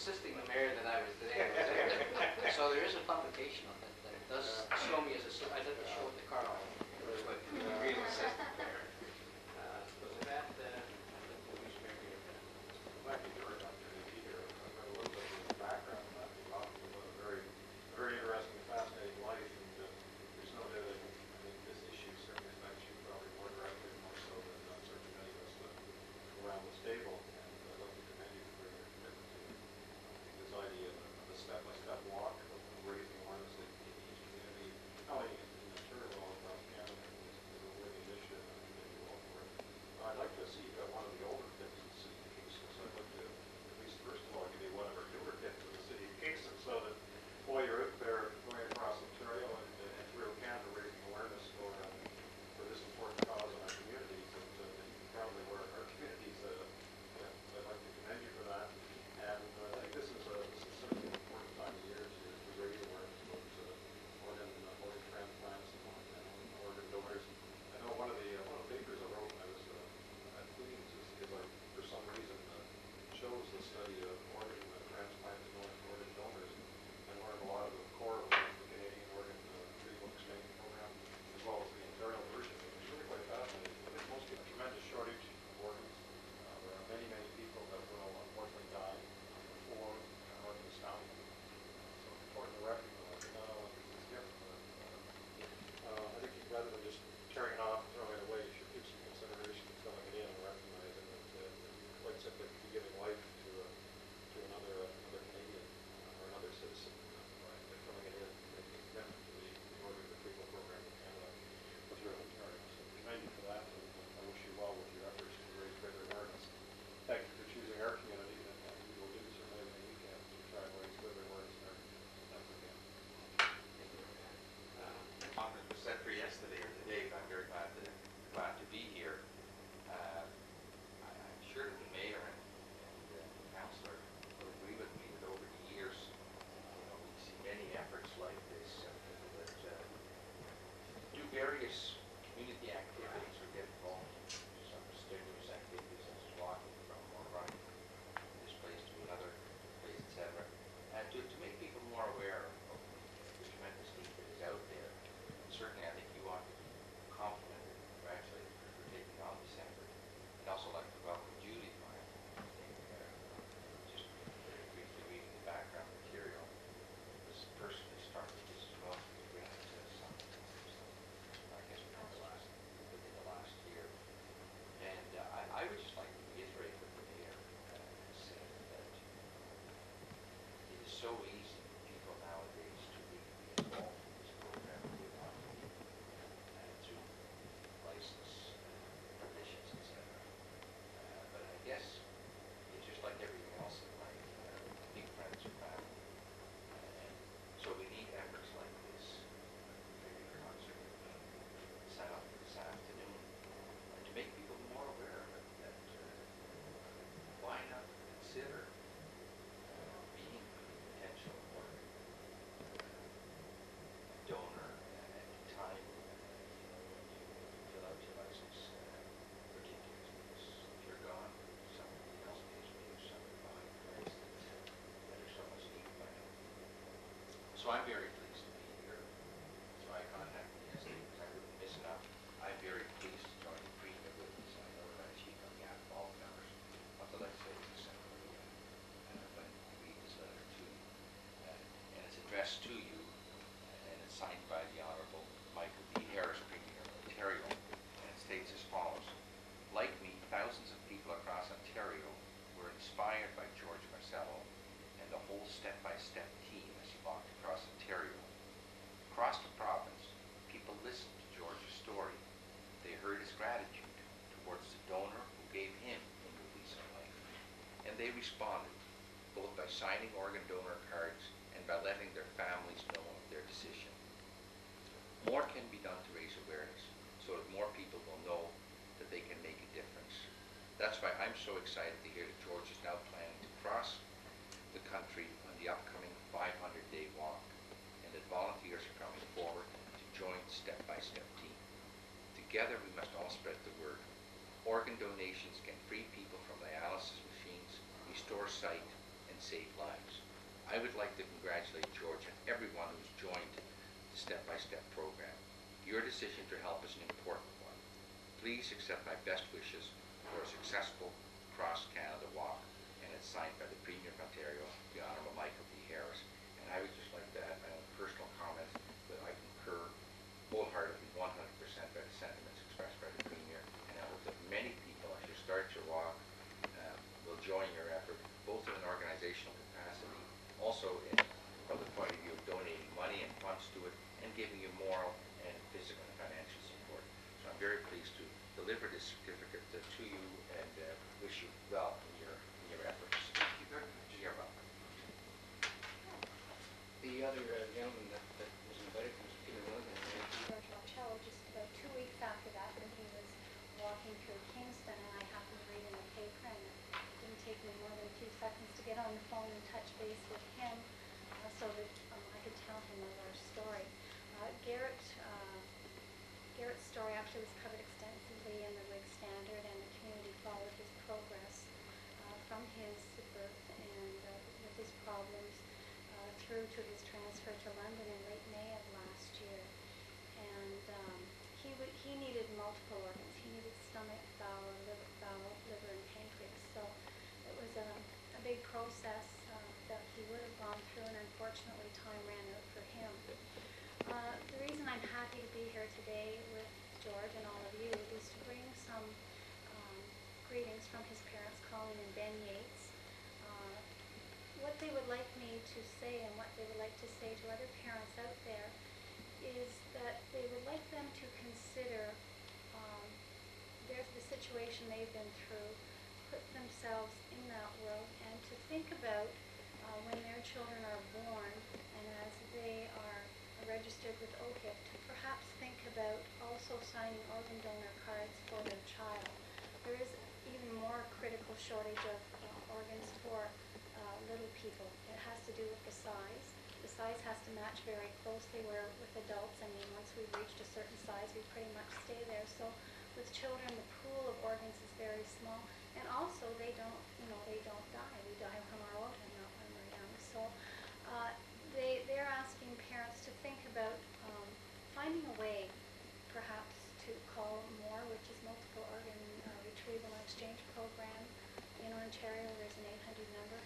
assisting the mayor that I was today. So there is a publication on it that does show me as a, I'd like to show it to Carl. But real assistant there. So with that, Louise Mayor here. Thank you, George. I'm good to be here. I've got a little bit of background on that. We've talked about a very, very interesting, fascinating life, and there's no doubt I think this issue certainly affects you probably more directly, more so than certainly many of us around this table. And I'd like to commend you for your commitment to this idea of a step-by-step walk of raising awareness in each community, not only in Ontario, all across Canada, is a worthy initiative, and I commend you all for it. I'd like to see one of the older kids in the city of Kingston, so I'd like to, at least first of all, give you one of our newer kids in the city of Kingston, so that while you're out there going across Ontario and through Canada raising awareness for this important cause in our communities, that you can probably wear our communities. I'd like to commend you for that. And I think this is certainly an important time of year to raise awareness about organ transplants and organ donors. I know one of the papers I wrote when I was at Queen's is like, for some reason, shows the study of organ transplants and organ donors, and learned a lot of the core of the Canadian Organ Retrieval Exchange Program, as well as the Ontario version. It's really quite fascinating. I think most people have a tremendous shortage of organs. There are many, many people that will unfortunately die before an organ is found. So it's important to recognize that not only is this gift, but I think rather than just tearing it off and throwing it away, you should give some consideration to filling it in and recognizing that you quite simply be giving life to another Canadian or another citizen by filling it in, making a commitment to the organ retrieval program in Canada through Ontario. So I commend you for that, and I wish you well with your efforts to raise greater awareness. Thank you for choosing our community, and we will do certainly everything we can to try and raise greater awareness in our community. Thanks again. Conference was set for yesterday or today, but I'm very glad to be here. I'm sure that the mayor and the councillor will agree with me that over the years, we see many efforts like this that do various community activities or get involved in some strenuous activities such as walking from or running from this place to another place, etc. And to make people more aware of the tremendous need that is out there. And certainly I think you ought to be complimented and congratulated for taking on this effort. I'd also like to welcome Judy. I think just very briefly reading the background material, was personally struck with this as well because we had some, I guess within the last year. And I would just like to reiterate what the mayor said, that it is so easy for people nowadays to be involved in this program if they want to be, through license, permissions, etc. But I guess it's just like everything else in life, big friends or family. And so we need efforts like this. Maybe your concert set up this afternoon to make people more aware of it, that why not consider being a potential organ donor at the time when you fill out your license particulars, because if you're gone, somebody else needs to leave something behind, for instance, that are so much needed by now. So I'm very pleased to be here. So I contacted yesterday because I wouldn't miss enough. I'm very pleased to join the Freedom of Witness. I know that I speak on behalf of all the members of the Legislative Assembly when we read this letter to you. And it's addressed to you, and it's signed by the Honourable Michael B. Harris, Premier of Ontario. And it states as follows: like me, thousands of people across Ontario were inspired by George Marcello and the whole step-by-step team as he walked across Ontario. Across the province, people listened to George's story. They heard his gratitude towards the donor who gave him a new lease on life. And they responded, both by signing organ donor cards and by letting their families know of their decision. More can be done to raise awareness so that more people will know that they can make a difference. That's why I'm so excited to hear that George is now planning to cross the country on the upcoming 500-day walk, and that volunteers are coming forward to join the step-by-step team. Together we must all spread the word. Organ donations can free people from dialysis machines, restore sight, and save lives. I would like to congratulate George and everyone who's joined the step-by-step program. Your decision to help is an important one. Please accept my best wishes for a successful cross-Canada walk, and it's signed by the Premier of Ontario, the Honourable Michael D. Harris. And I would just like to add my own personal comments that I concur wholeheartedly 100% by the sentiments expressed by the Premier, and I hope that many people, as you start your walk, will join your effort, both in an organizational capacity, also from the point of view of donating money and funds to it, and giving you moral and physical and financial support. So I'm very pleased to deliver this certificate to you and wish you well in your efforts. Thank you very much. You're welcome. The other gentleman that was invited was Peter Williams. George Marcello, just about 2 weeks after that, when he was walking through Kingston, and I happened to read in the paper, and it didn't take me more than 2 seconds to get on the phone and touch base with him so that I could tell him of our story. Garrett's story actually was covered extensively in the Whig Standard, and the community followed his progress from his birth and with his problems through to his transfer to London in late May of last year. And he needed multiple organs. He needed stomach, bowel, liver, and pancreas. So it was a big process that he would have gone through, and unfortunately time ran out for him. The reason I'm happy to be here today with George and all of you is to bring some greetings from his parents, Colin and Ben Yates. What they would like me to say, and what they would like to say to other parents out there, is that they would like them to consider the situation they've been through, put themselves in that world, and to think about when their children are born and as they are registered with OHIP, to perhaps think about also signing organ donor cards for their child. There is even more critical shortage of organs for little people. It has to do with the size. The size has to match very closely, where with adults, I mean, once we've reached a certain size, we pretty much stay there. So with children, the pool of organs is very small, and also they don't die. We die when we're old and not when we're young. So they're asking parents to think about finding a way, perhaps, to call MORE, which is Multiple Organ Retrieval and Exchange Program in Ontario. There's an 800 number.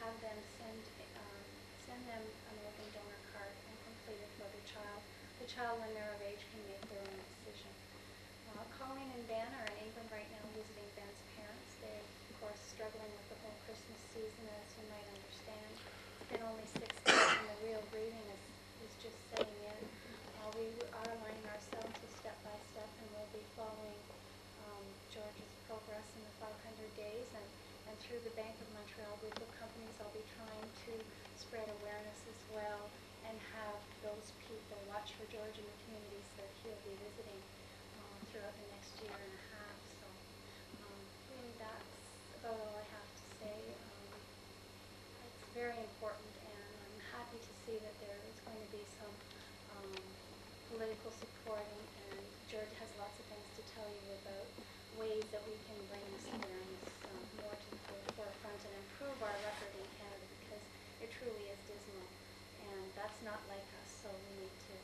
Have them send them an organ donor card and complete it for their child. The child, when they're of age, can make their own decision. Colleen and Ben are in England right now visiting Ben's parents. They're, of course, struggling with the whole Christmas season, as you might understand. It's been only 6 days, and the real grieving is just setting in. We are aligning ourselves with step by step, and we'll be following George's progress in the 500 days, and through the Bank of Montreal group of companies, I'll be trying to spread awareness as well and have those people watch for George in the communities that he'll be visiting throughout the next year and a half. So really that's about all I have to say. It's very important, and I'm happy to see that there is going to be some political support, and George has lots of things to tell you about ways that we can bring this awareness more to the forefront and improve our record in Canada, because it truly is dismal, and that's not like us. So we need to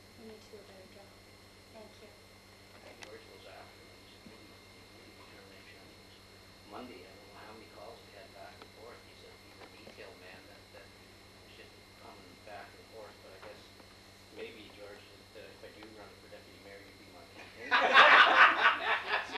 do a better job. Thank you. George was afterwards. Determination. Monday, I